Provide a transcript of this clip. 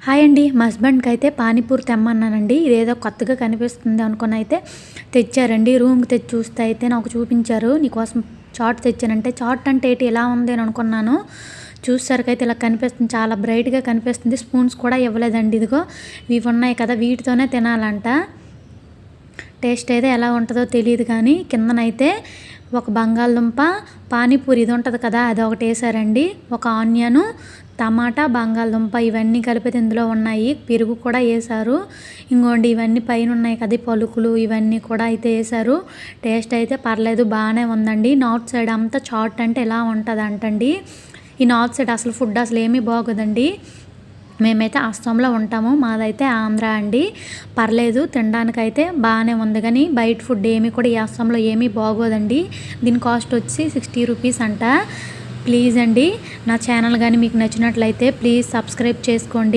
Hi అండి. మా హస్బెండ్‌కి అయితే పానీపూరి తెమ్మన్నానండి. ఇదేదో కొత్తగా కనిపిస్తుంది అనుకుని అయితే తెచ్చారండి. రూమ్‌కి తెచ్చి చూస్తే అయితే నాకు చూపించారు. నీకోసం చాట్ తెచ్చానంటే, చాట్ అంటే ఏటి ఇలా ఉంది అని అనుకున్నాను. చూసేసరికైతే ఇలా కనిపిస్తుంది. చాలా బ్రైట్‌గా కనిపిస్తుంది. స్పూన్స్ కూడా ఇవ్వలేదండి. ఇదిగో ఇవి ఉన్నాయి కదా, వీటితోనే తినాలంట. టేస్ట్ అయితే ఎలా ఉంటుందో తెలీదు కానీ కిందనైతే ఒక బంగాళదుంప, పానీపూరి ఇది ఉంటుంది కదా, అదొకటి వేసారండి. ఒక ఆనియను, టమాటా, బంగాళదుంప ఇవన్నీ కలిపితే ఇందులో ఉన్నాయి. పెరుగు కూడా వేసారు. ఇంకోండి ఇవన్నీ పైన ఉన్నాయి కదా, పలుకులు ఇవన్నీ కూడా అయితే వేసారు. టేస్ట్ అయితే పర్లేదు, బాగానే ఉందండి. నార్త్ సైడ్ అంతా చాట్ అంటే ఇలా ఉంటుంది అంటండి. ఈ నార్త్ సైడ్ అసలు ఫుడ్ అసలు ఏమీ బాగోదండి. మేమైతే అస్సాంలో ఉంటాము, మాదైతే ఆంధ్ర అండి. పర్లేదు, తినడానికైతే బాగానే ఉంది కానీ బయట ఫుడ్ ఏమీ కూడా ఈ అస్సాంలో ఏమీ బాగోదండి. దీని కాస్ట్ వచ్చి 60 రూపీస్ అంట. ప్లీజ్ అండి, నా ఛానల్ కానీ మీకు నచ్చినట్లయితే ప్లీజ్ సబ్స్క్రైబ్ చేసుకోండి.